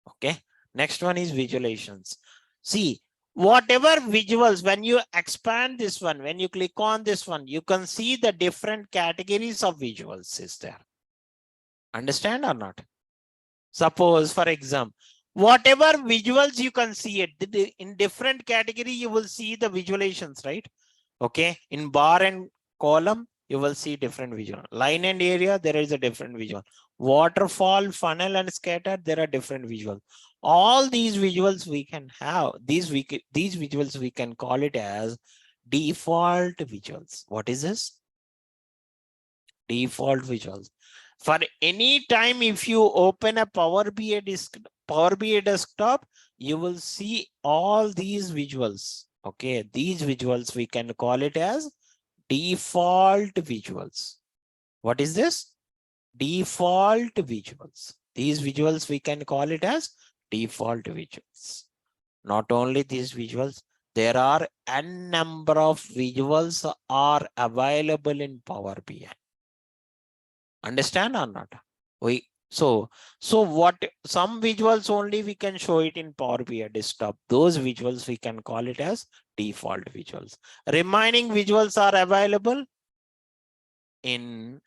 Speaker 1: Okay. Next one is visualizations. See, whatever visuals, when you expand this one, when you click on this one, you can see the different categories of visuals is there. Understand or not? Suppose, for example, whatever visuals you can see it in different category, you will see the visualizations, right? Okay. In bar and column, you will see different visual. Line and area, there is a different visual. Waterfall, funnel, and scatter, there are different visuals. All these visuals we can have. These visuals we can call it as default visuals. What is this? Default visuals. For any time, if you open a Power BI desktop, you will see all these visuals. Okay, these visuals we can call it as default visuals. What is this? Default visuals. These visuals we can call it as default visuals. Not only these visuals, there are n number of visuals are available in Power BI. Understand or not? So what some visuals only we can show it in Power BI desktop. Those visuals we can call it as default visuals. Remaining visuals are available in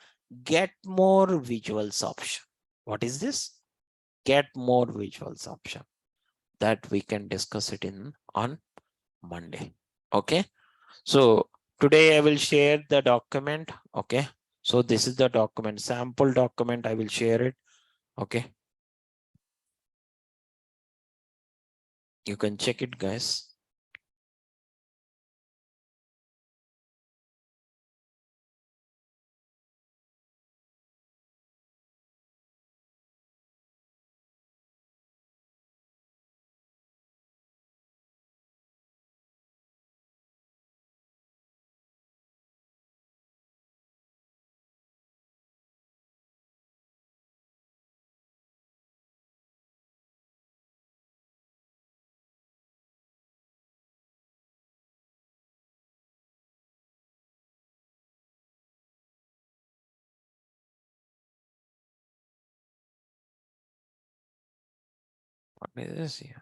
Speaker 1: get more visuals option. What is this? Get more visuals option. That we can discuss it on Monday. Okay. So today I will share the document. Okay. So this is the document, sample document. I will share it. Okay. You can check it, guys. What is this here?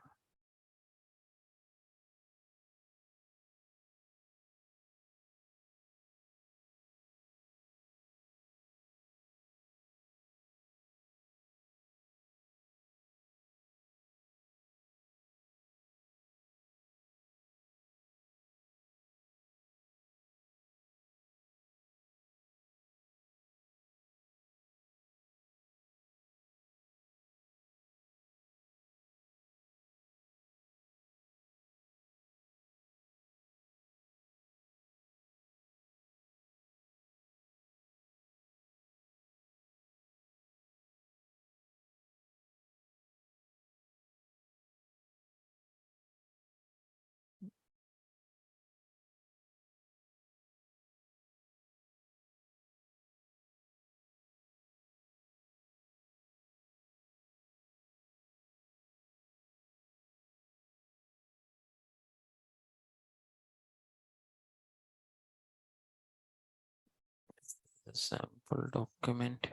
Speaker 1: The sample document.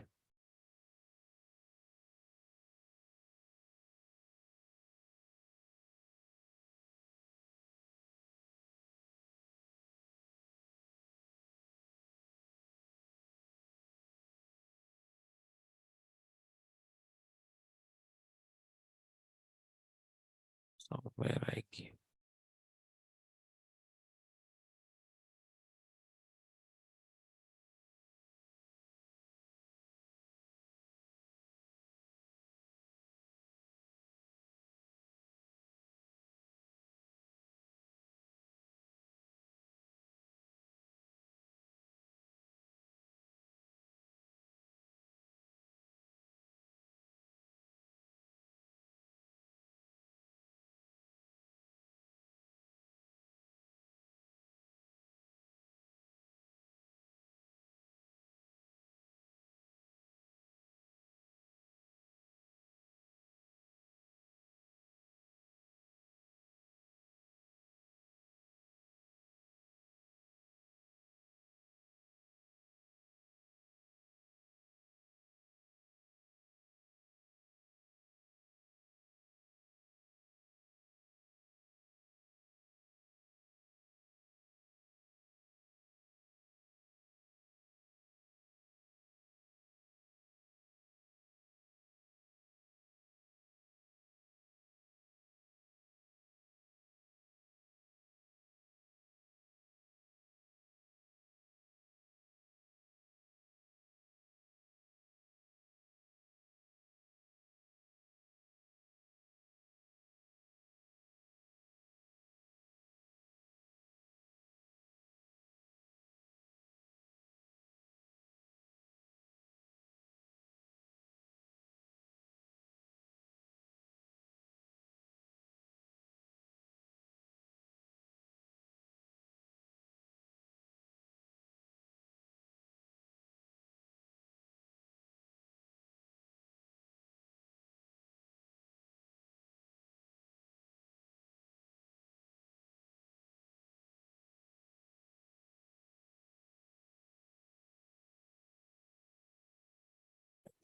Speaker 1: So where I keep.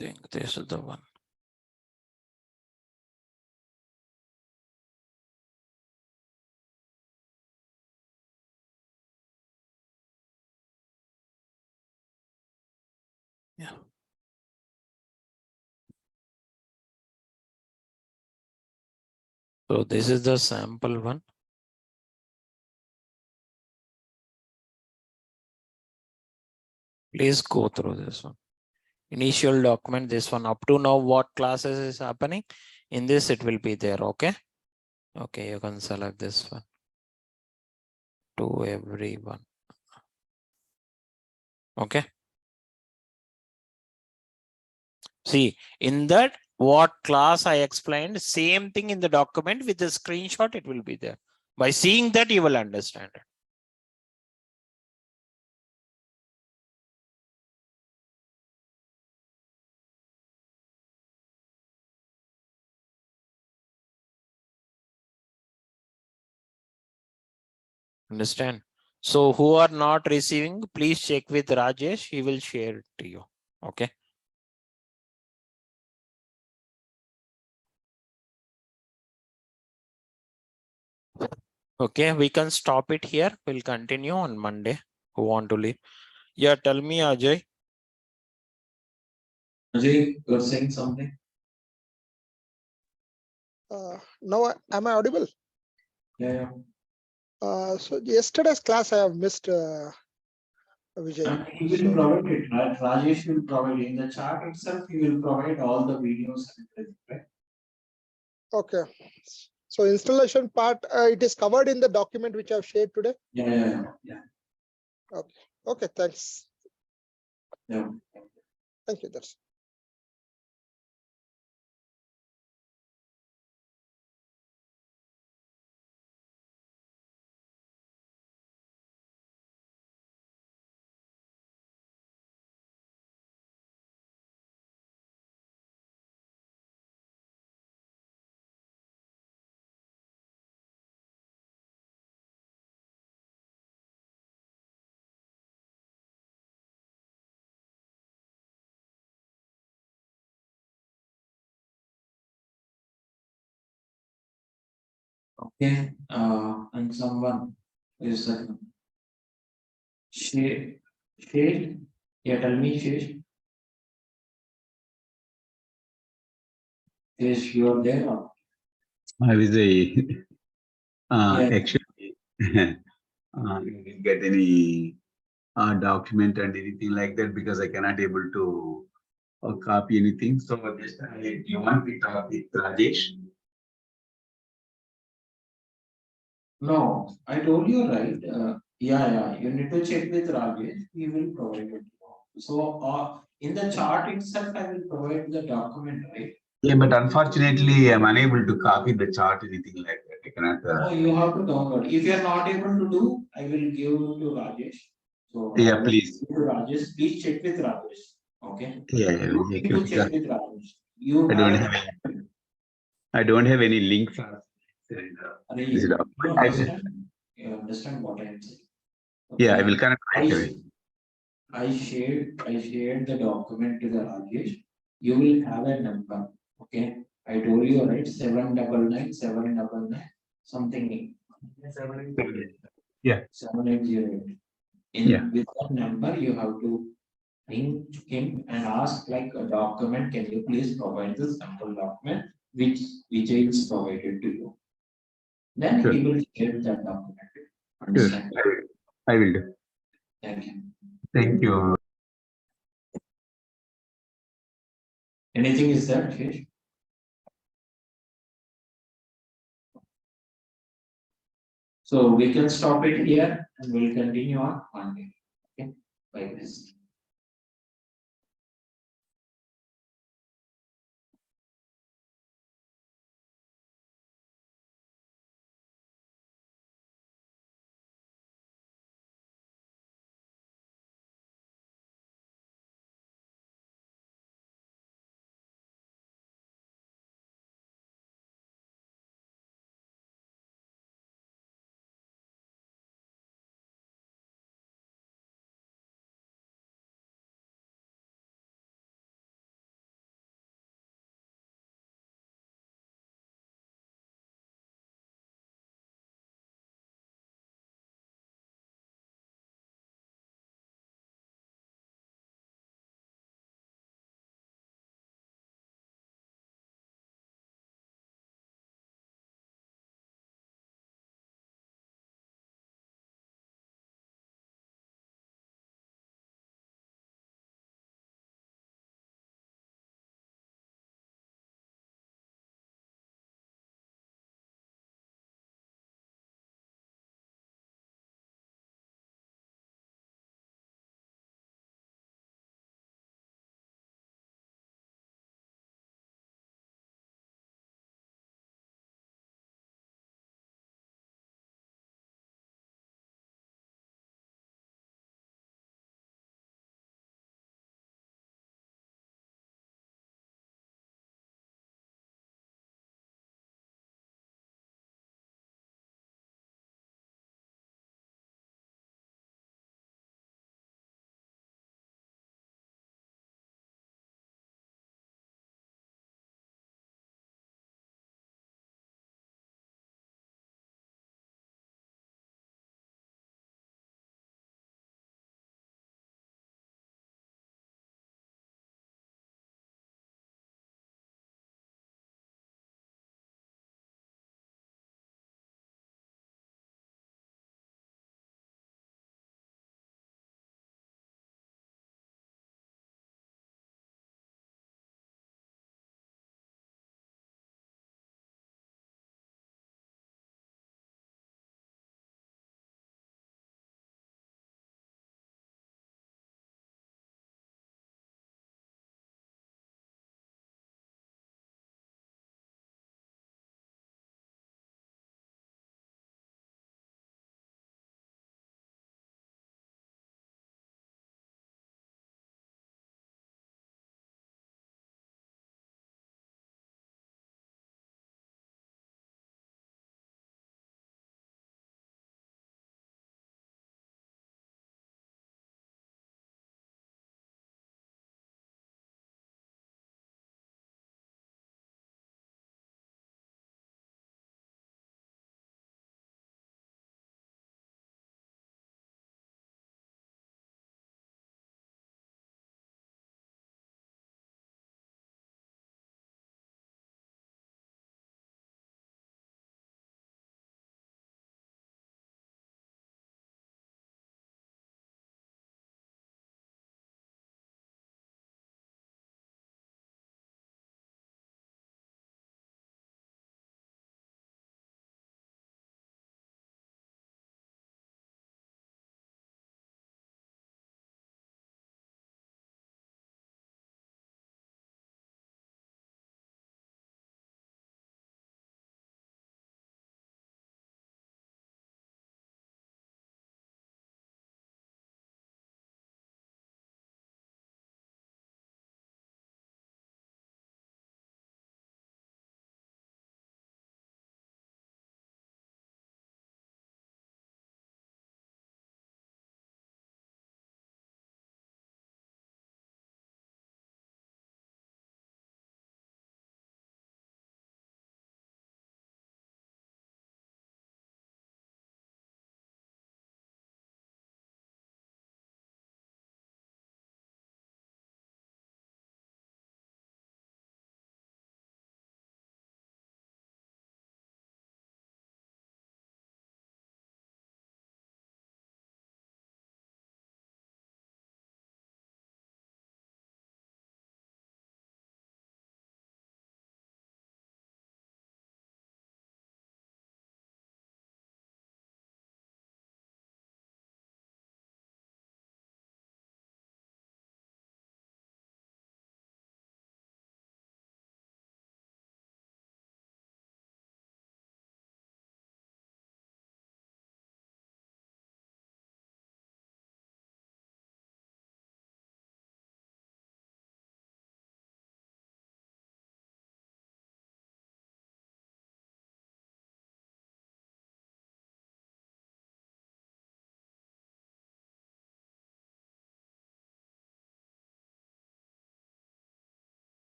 Speaker 1: think this is the one. Yeah. So this is the sample one. Please go through this one. Initial document, this one. Up to now, what classes is happening? In this, it will be there. Okay. Okay, you can select this one. To everyone. Okay. See, in that, what class I explained, same thing in the document with the screenshot, it will be there. By seeing that, you will understand it. Understand? So who are not receiving, please check with Rajesh. He will share it to you. Okay. Okay, we can stop it here. We'll continue on Monday. Who want to leave? Yeah, tell me, Ajay. Ajay, you're saying something?
Speaker 2: Now, am I audible?
Speaker 1: Yeah.
Speaker 2: So yesterday's class I have missed, Vijay.
Speaker 1: He will provide it, right? Rajesh will provide in the chart itself. He will provide all the videos and everything, right?
Speaker 2: Okay. So installation part, it is covered in the document which I've shared today.
Speaker 1: Yeah.
Speaker 2: Okay. Okay. Thanks.
Speaker 1: Yeah.
Speaker 2: Thank you. That's.
Speaker 1: Okay. And someone is Shesh. Yeah, tell me, Shesh. Shesh, you are there.
Speaker 3: I was a
Speaker 1: Yeah.
Speaker 3: actually I didn't get any document and anything like that because I cannot able to copy anything. So just you want to talk with Rajesh?
Speaker 1: No, I told you right. Yeah. You need to check with Rajesh. He will provide it. So, in the chart itself, I will provide the document, right?
Speaker 3: Yeah, but unfortunately, I'm unable to copy the chart, anything like that. I cannot.
Speaker 1: Oh, you have to download. If you are not able to do, I will give to Rajesh. So,
Speaker 3: Yeah,
Speaker 1: I will
Speaker 3: please.
Speaker 1: give to Rajesh. Please check with Rajesh. Okay.
Speaker 3: Yeah,
Speaker 1: You need to check with Rajesh. You
Speaker 3: I don't
Speaker 1: have.
Speaker 3: have. I don't have any links. This
Speaker 1: You
Speaker 3: document.
Speaker 1: understand? You understand what I am saying?
Speaker 3: Yeah, I
Speaker 1: Okay.
Speaker 3: will connect right away.
Speaker 1: I shared the document to the Rajesh. You will have a number. Okay. I told you, right? 799 something. 780.
Speaker 3: Yeah.
Speaker 1: 7808.
Speaker 3: Yeah.
Speaker 1: With that number, you have to ring him and ask like a document. Can you please provide the sample document which Vijay is provided to you? Then
Speaker 3: Sure.
Speaker 1: he will share that document.
Speaker 3: Sure.
Speaker 1: Understand?
Speaker 3: I will do.
Speaker 1: Thank you.
Speaker 3: Thank you.
Speaker 1: Anything is there, Shesh? So we can stop it here and we'll continue on Monday. Okay, like this.